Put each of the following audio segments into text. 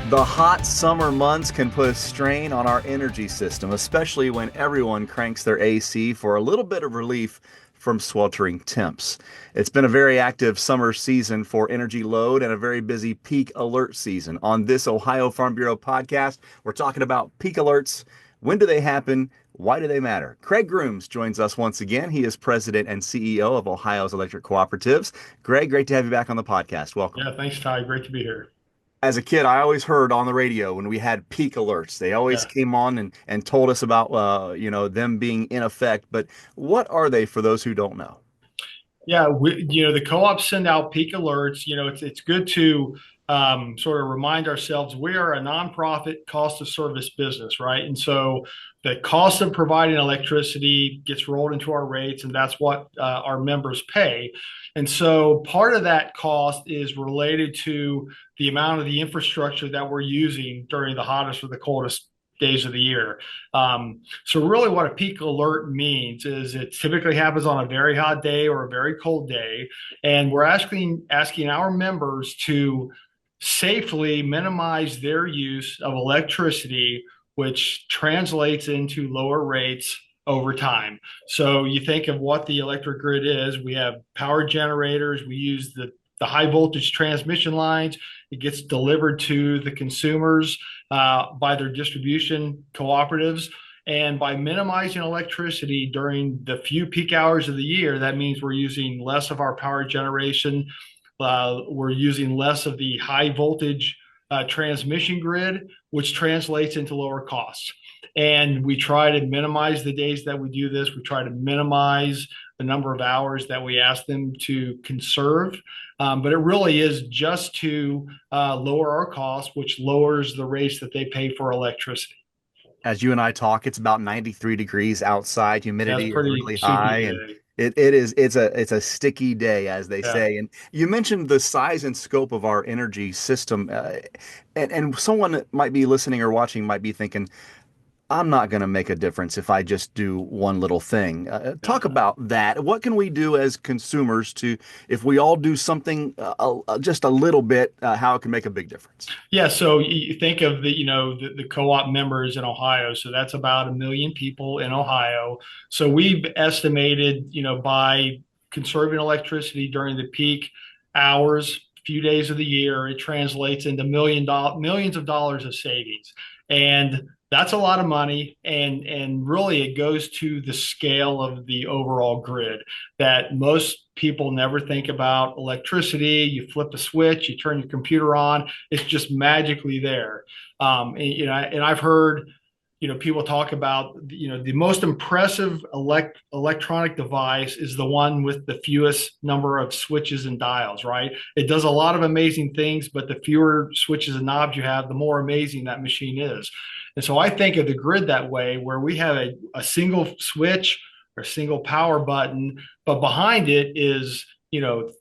The hot summer months can put a strain on our energy system, especially when everyone cranks their AC for a little bit of relief from sweltering temps. It's been a very active summer season for energy load and a very busy peak alert season. On this Ohio Farm Bureau podcast, we're talking about peak alerts. When do they happen? Why do they matter? Craig Grooms joins us once again. He is president and CEO of Ohio's Electric Cooperatives. Greg, great to have you back on the podcast. Welcome. Yeah, thanks, Ty. Great to be here. As a kid, I always heard on the radio when we had peak alerts. They always Yeah. came on and told us about them being in effect. But what are they for those who don't know? Yeah, the co-ops send out peak alerts. It's good to sort of remind ourselves we are a nonprofit cost of service business, right? And so the cost of providing electricity gets rolled into our rates, and that's what our members pay. And so part of that cost is related to the amount of the infrastructure that we're using during the hottest or the coldest days of the year. So really what a peak alert means is it typically happens on a very hot day or a very cold day. And we're asking our members to safely minimize their use of electricity, which translates into lower rates over time. So you think of what the electric grid is. We have power generators. We use the high voltage transmission lines. It gets delivered to the consumers by their distribution cooperatives. And by minimizing electricity during the few peak hours of the year, that means we're using less of our power generation. We're using less of the high voltage transmission grid, which translates into lower costs. And we try to minimize the days that we do this. We try to minimize the number of hours that we ask them to conserve. But it really is just to lower our costs, which lowers the rates that they pay for electricity. As you and I talk, it's about 93 degrees outside. That's Humidity is pretty really high, soupy and today. it's a sticky day, as they Yeah. say. And you mentioned the size and scope of our energy system, and someone that might be listening or watching might be thinking, I'm not going to make a difference if I just do one little thing. Talk Yeah. about that. What can we do as consumers if we all do something just a little bit, how it can make a big difference? Yeah, so you think of the co-op members in Ohio. So that's about 1 million people in Ohio. So we've estimated, by conserving electricity during the peak hours, few days of the year, it translates into millions of dollars of savings. And that's a lot of money. And really it goes to the scale of the overall grid that most people never think about electricity. You flip a switch, you turn your computer on, it's just magically there. And I've heard, people talk about, the most impressive electronic device is the one with the fewest number of switches and dials, right? It does a lot of amazing things, but the fewer switches and knobs you have, the more amazing that machine is. And so I think of the grid that way, where we have a single switch or single power button, but behind it is,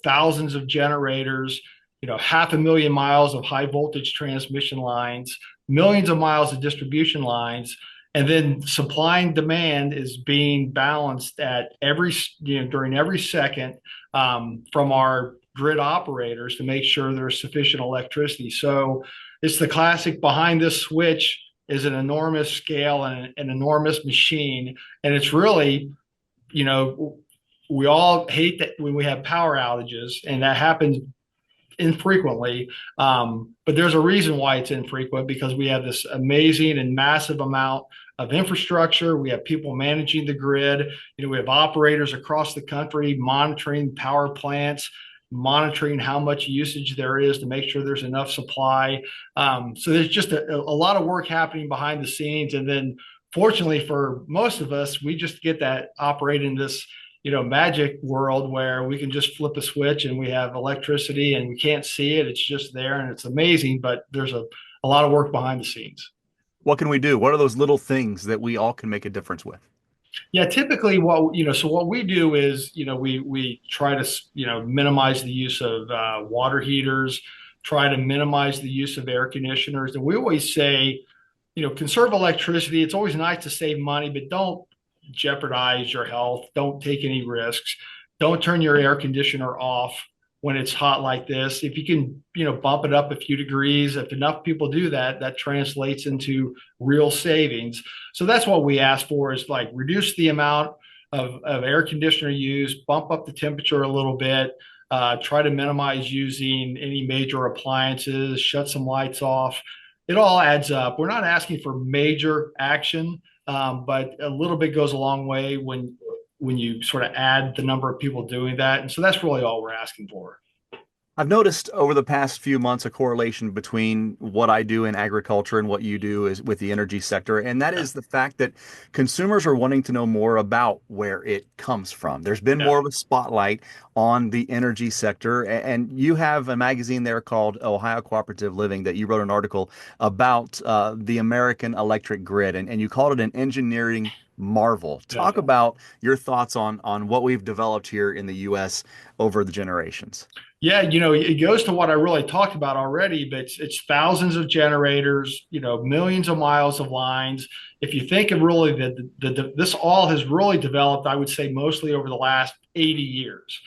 thousands of generators, 500,000 miles of high voltage transmission lines, millions of miles of distribution lines, and then supply and demand is being balanced at during every second from our grid operators to make sure there's sufficient electricity. So it's the classic behind this switch is an enormous scale and an enormous machine. And it's really, you know, we all hate that when we have power outages, and that happens infrequently. But there's a reason why it's infrequent, because we have this amazing and massive amount of infrastructure. We have people managing the grid. We have operators across the country monitoring power plants, monitoring how much usage there is to make sure there's enough supply. So there's just a lot of work happening behind the scenes. And then fortunately for most of us, we just get that operate in this magic world where we can just flip a switch and we have electricity and we can't see it. It's just there and it's amazing, but there's a lot of work behind the scenes. What can we do? What are those little things that we all can make a difference with? Yeah, typically so what we do is, we try to, minimize the use of water heaters, try to minimize the use of air conditioners. And we always say, conserve electricity. It's always nice to save money, but don't jeopardize your health. Don't take any risks. Don't turn your air conditioner off when it's hot like this. If you can, bump it up a few degrees, if enough people do that, that translates into real savings. So that's what we ask for, is like reduce the amount of air conditioner use, bump up the temperature a little bit, try to minimize using any major appliances, shut some lights off. It all adds up. We're not asking for major action, but a little bit goes a long way when you sort of add the number of people doing that. And so that's really all we're asking for. I've noticed over the past few months a correlation between what I do in agriculture and what you do is with the energy sector, and that Yeah. is the fact that consumers are wanting to know more about where it comes from. There's been Yeah. more of a spotlight on the energy sector, and you have a magazine there called Ohio Cooperative Living that you wrote an article about the American electric grid, and you called it an engineering marvel. Yeah. Talk about your thoughts on what we've developed here in the U.S. over the generations. Yeah, it goes to what I really talked about already, but it's thousands of generators, millions of miles of lines. If you think of really this all has really developed, I would say mostly over the last 80 years,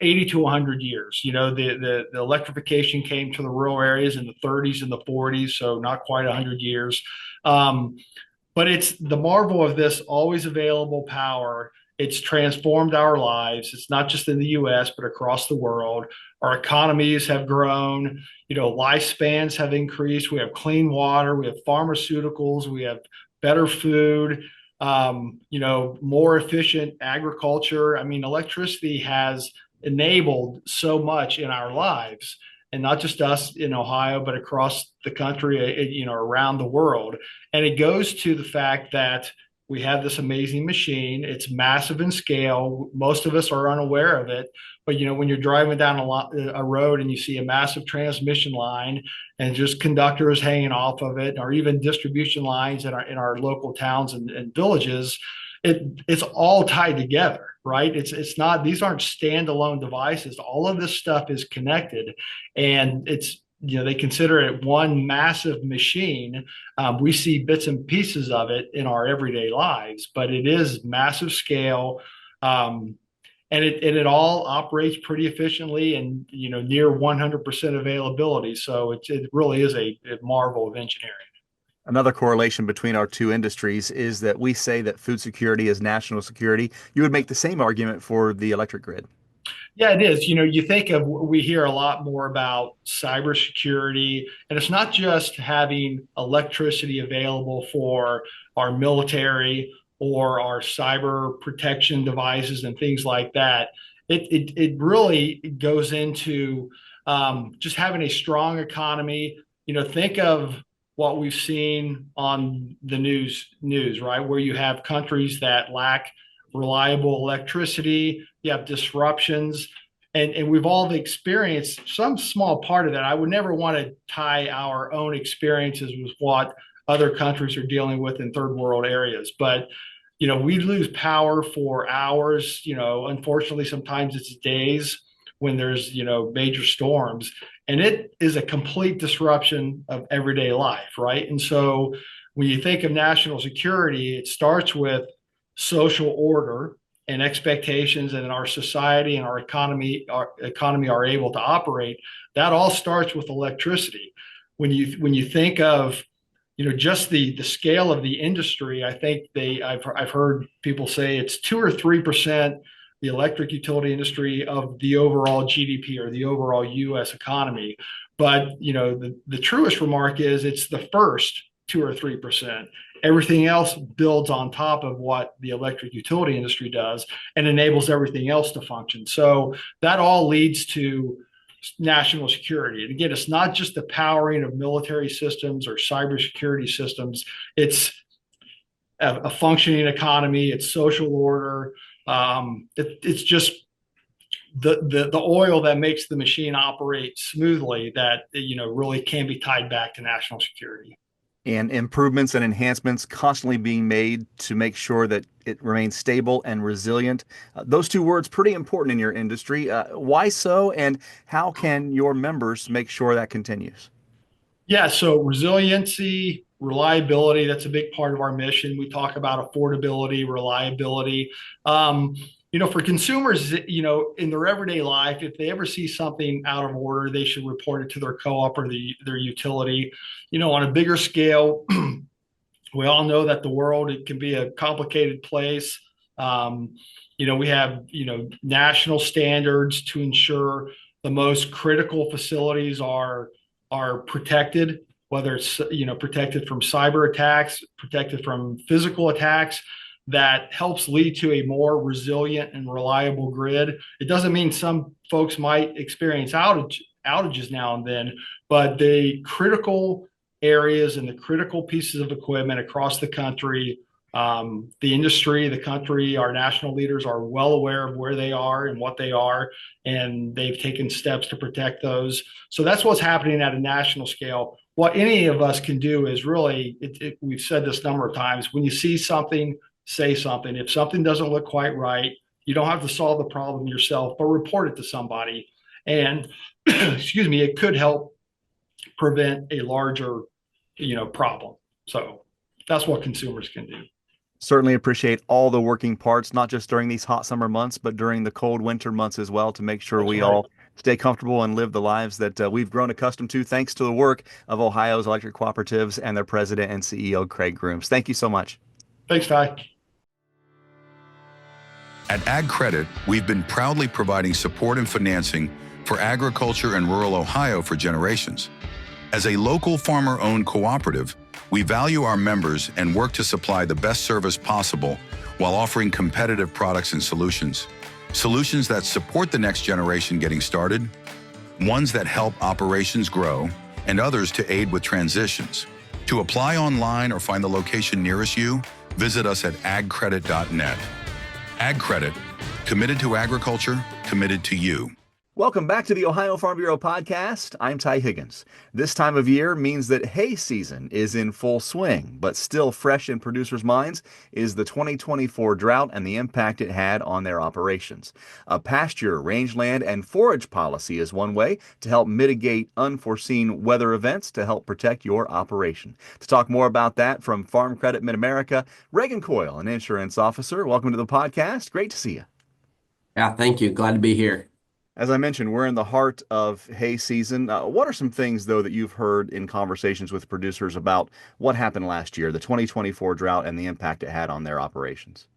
80 to 100 years. The electrification came to the rural areas in the 30s and the 40s, so not quite 100 years. Um, but it's the marvel of this always available power. It's transformed our lives. It's not just in the US, but across the world. Our economies have grown, lifespans have increased. We have clean water, we have pharmaceuticals, we have better food, more efficient agriculture. I mean, electricity has enabled so much in our lives, and not just us in Ohio, but across the country, around the world. And it goes to the fact that we have this amazing machine. It's massive in scale. Most of us are unaware of it. But when you're driving down a road and you see a massive transmission line and just conductors hanging off of it, or even distribution lines in our local towns and villages, it's all tied together, right? It's not, these aren't standalone devices. All of this stuff is connected, and they consider it one massive machine. We see bits and pieces of it in our everyday lives, but it is massive scale. And it all operates pretty efficiently and near 100% availability. So it really is a marvel of engineering. Another correlation between our two industries is that we say that food security is national security. You would make the same argument for the electric grid. Yeah, it is. We hear a lot more about cybersecurity, and it's not just having electricity available for our military or our cyber protection devices and things like that. It really goes into just having a strong economy. Think of what we've seen on the news, right? Where you have countries that lack reliable electricity, you have disruptions, and we've all experienced some small part of that. I would never want to tie our own experiences with what other countries are dealing with in third world areas. But we lose power for hours. Unfortunately, sometimes it's days when there's major storms, and it is a complete disruption of everyday life, right? And so when you think of national security, it starts with social order and expectations, and our society and our economy are able to operate. That all starts with electricity. When you think of just the scale of the industry, I think I've heard people say it's 2 or 3%, the electric utility industry, of the overall GDP or the overall U.S. economy. But the truest remark is it's the first 2 or 3%. Everything else builds on top of what the electric utility industry does and enables everything else to function. So that all leads to national security. And again, it's not just the powering of military systems or cybersecurity systems. It's a functioning economy. It's social order. It's just the oil that makes the machine operate smoothly that really can be tied back to national security. And improvements and enhancements constantly being made to make sure that it remains stable and resilient. Those two words pretty important in your industry. Why so, and how can your members make sure that continues? Yeah, so resiliency, reliability, that's a big part of our mission. We talk about affordability, reliability. For consumers, in their everyday life, if they ever see something out of order, they should report it to their co-op or their utility. On a bigger scale, we all know that the world, it can be a complicated place. Um, we have national standards to ensure the most critical facilities are protected, whether it's protected from cyber attacks, protected from physical attacks. That helps lead to a more resilient and reliable grid. It doesn't mean some folks might experience outages now and then, but the critical areas and the critical pieces of equipment across the country. The industry, the country, our national leaders are well aware of where they are and what they are, and they've taken steps to protect those. So that's what's happening at a national scale. What any of us can do is really, we've said this a number of times, when you see something, say something. If something doesn't look quite right, you don't have to solve the problem yourself, but report it to somebody. And excuse me, it could help prevent a larger, problem. So that's what consumers can do. Certainly appreciate all the working parts, not just during these hot summer months, but during the cold winter months as well, to make sure That's we right. all stay comfortable and live the lives that we've grown accustomed to, thanks to the work of Ohio's electric cooperatives and their president and CEO, Craig Grooms. Thank you so much. Thanks, Ty. At Ag Credit, we've been proudly providing support and financing for agriculture in rural Ohio for generations. As a local farmer-owned cooperative, we value our members and work to supply the best service possible while offering competitive products and solutions. Solutions that support the next generation getting started, ones that help operations grow, and others to aid with transitions. To apply online or find the location nearest you, visit us at agcredit.net. Ag Credit, committed to agriculture, committed to you. Welcome back to the Ohio Farm Bureau podcast. I'm Ty Higgins. This time of year means that hay season is in full swing, but still fresh in producers' minds is the 2024 drought and the impact it had on their operations. A pasture, rangeland, and forage policy is one way to help mitigate unforeseen weather events to help protect your operation. To talk more about that from Farm Credit Mid-America, Reagan Coyle, an insurance officer. Welcome to the podcast. Great to see you. Yeah, thank you. Glad to be here. As I mentioned, we're in the heart of hay season. What are some things, though, that you've heard in conversations with producers about what happened last year, the 2024 drought, and the impact it had on their operations?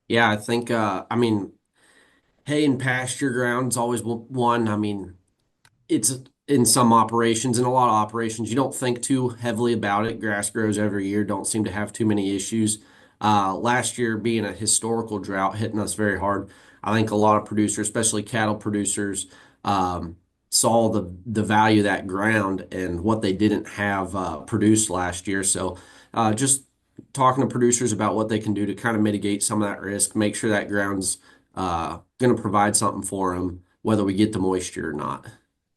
Yeah, I think, hay and pasture ground is always one. It's in some operations, in a lot of operations, you don't think too heavily about it. Grass grows every year, don't seem to have too many issues. Last year being a historical drought hitting us very hard. I think a lot of producers, especially cattle producers, saw the value of that ground and what they didn't have produced last year. So just talking to producers about what they can do to kind of mitigate some of that risk, make sure that ground's going to provide something for them, whether we get the moisture or not.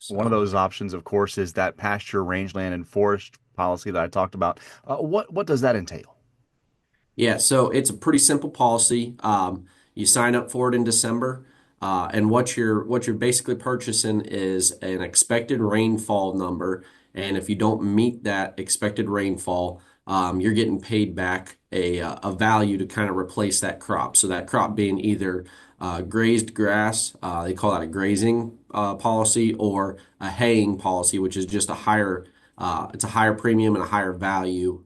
One of So, those options, of course, is that pasture, rangeland, and forest policy that I talked about. What does that entail? yeah, so it's a pretty simple policy. You sign up for it in December, and what you're basically purchasing is an expected rainfall number. And if you don't meet that expected rainfall, you're getting paid back a value to kind of replace that crop. So that crop being either grazed grass, they call that a grazing policy, or a haying policy, which is just it's a higher premium and a higher value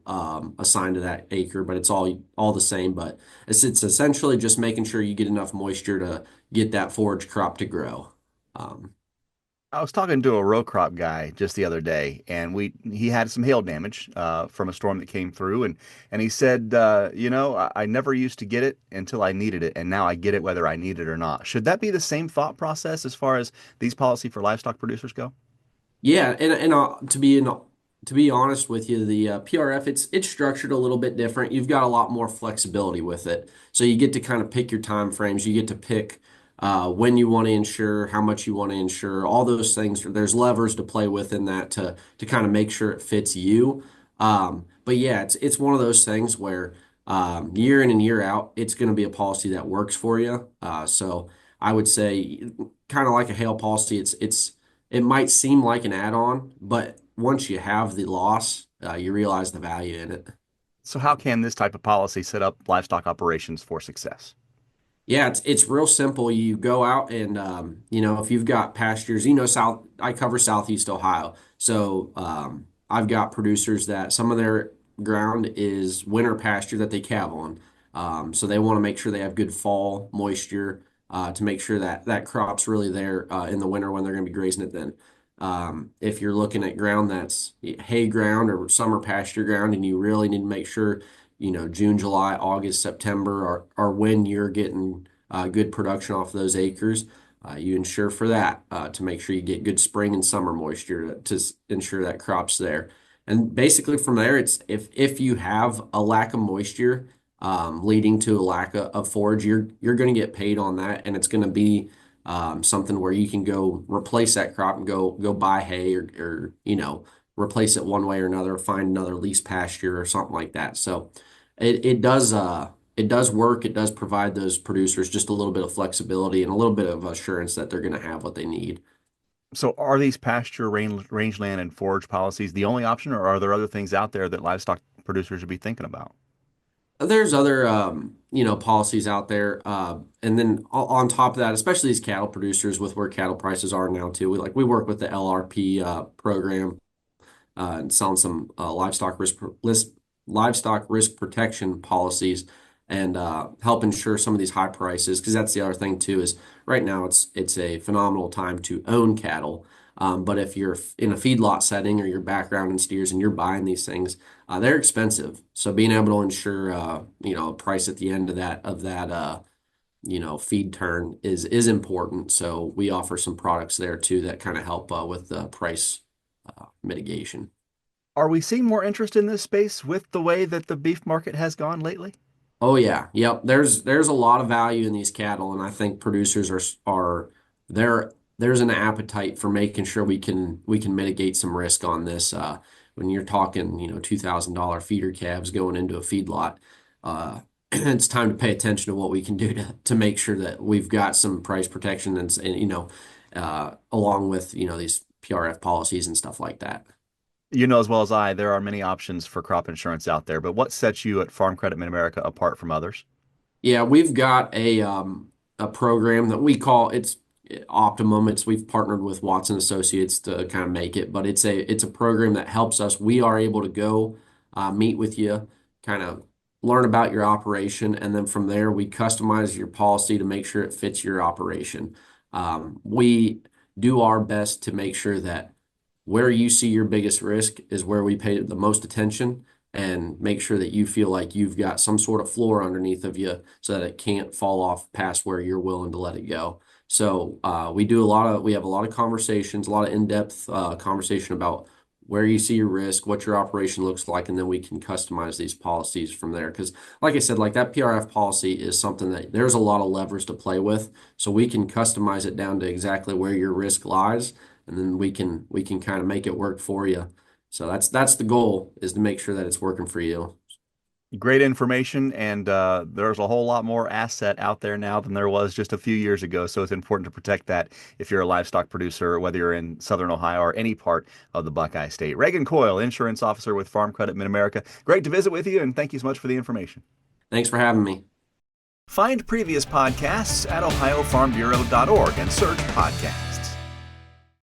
assigned to that acre, but it's all the same. But it's essentially just making sure you get enough moisture to get that forage crop to grow. Um, I was talking to a row crop guy just the other day, and he had some hail damage from a storm that came through, and he said, I never used to get it until I needed it, and now I get it whether I need it or not. Should that be the same thought process as far as these policy for livestock producers go? Yeah, and to be honest with you, the PRF it's structured a little bit different. You've got a lot more flexibility with it, so you get to kind of pick your time frames. You get to pick when you want to insure, how much you want to insure, all those things. There's levers to play with in that to kind of make sure it fits you. But yeah, it's one of those things where year in and year out, it's going to be a policy that works for you. So I would say, kind of like a hail policy, it might seem like an add-on, but once you have the loss, you realize the value in it. So how can this type of policy set up livestock operations for success? Yeah, it's real simple. You go out and if you've got pastures, I cover Southeast Ohio. So I've got producers that some of their ground is winter pasture that they calve on. So they want to make sure they have good fall moisture to make sure that that crop's really there in the winter when they're going to be grazing it then. If you're looking at ground that's hay ground or summer pasture ground and you really need to make sure June, July, August, September are when you're getting good production off those acres. You ensure for that to make sure you get good spring and summer moisture to ensure that crop's there. And basically from there, it's if you have a lack of moisture leading to a lack of forage, you're going to get paid on that, and it's going to be something where you can go replace that crop and go buy hay or replace it one way or another, find another lease pasture or something like that. So it does work. It does provide those producers just a little bit of flexibility and a little bit of assurance that they're going to have what they need. So are these pasture, rangeland, and forage policies the only option, or are there other things out there that livestock producers should be thinking about? There's other policies out there, and then on top of that, especially these cattle producers with where cattle prices are now too. We work with the LRP program and selling some livestock risk protection policies and help ensure some of these high prices, because that's the other thing too is right now it's a phenomenal time to own cattle. But if you're in a feedlot setting or your background in steers and you're buying these things, they're expensive. So being able to ensure a price at the end of that feed turn is important. So we offer some products there too that kind of help with the price mitigation. Are we seeing more interest in this space with the way that the beef market has gone lately? Oh yeah, yep. There's a lot of value in these cattle, and I think producers are there. There's an appetite for making sure we can mitigate some risk on this. When you're talking, $2,000 feeder calves going into a feedlot, it's time to pay attention to what we can do to make sure that we've got some price protection along with these PRF policies and stuff like that. You know as well as I, there are many options for crop insurance out there, but what sets you at Farm Credit Mid-America apart from others? Yeah, we've got a program that we call it's Optimum. We've partnered with Watson Associates to kind of make it, but it's a program that helps us. We are able to go meet with you, kind of learn about your operation, and then from there we customize your policy to make sure it fits your operation. We do our best to make sure that where you see your biggest risk is where we pay the most attention and make sure that you feel like you've got some sort of floor underneath of you so that it can't fall off past where you're willing to let it go. So we have a lot of conversations, a lot of in-depth conversation about where you see your risk, what your operation looks like, and then we can customize these policies from there. Because like I said, like that PRF policy is something that there's a lot of levers to play with. So we can customize it down to exactly where your risk lies, and then we can kind of make it work for you. So that's the goal, is to make sure that it's working for you. Great information, and there's a whole lot more asset out there now than there was just a few years ago. So it's important to protect that if you're a livestock producer, whether you're in Southern Ohio or any part of the Buckeye State. Reagan Coyle, Insurance Officer with Farm Credit Mid-America. Great to visit with you, and thank you so much for the information. Thanks for having me. Find previous podcasts at ohiofarmbureau.org and search podcast.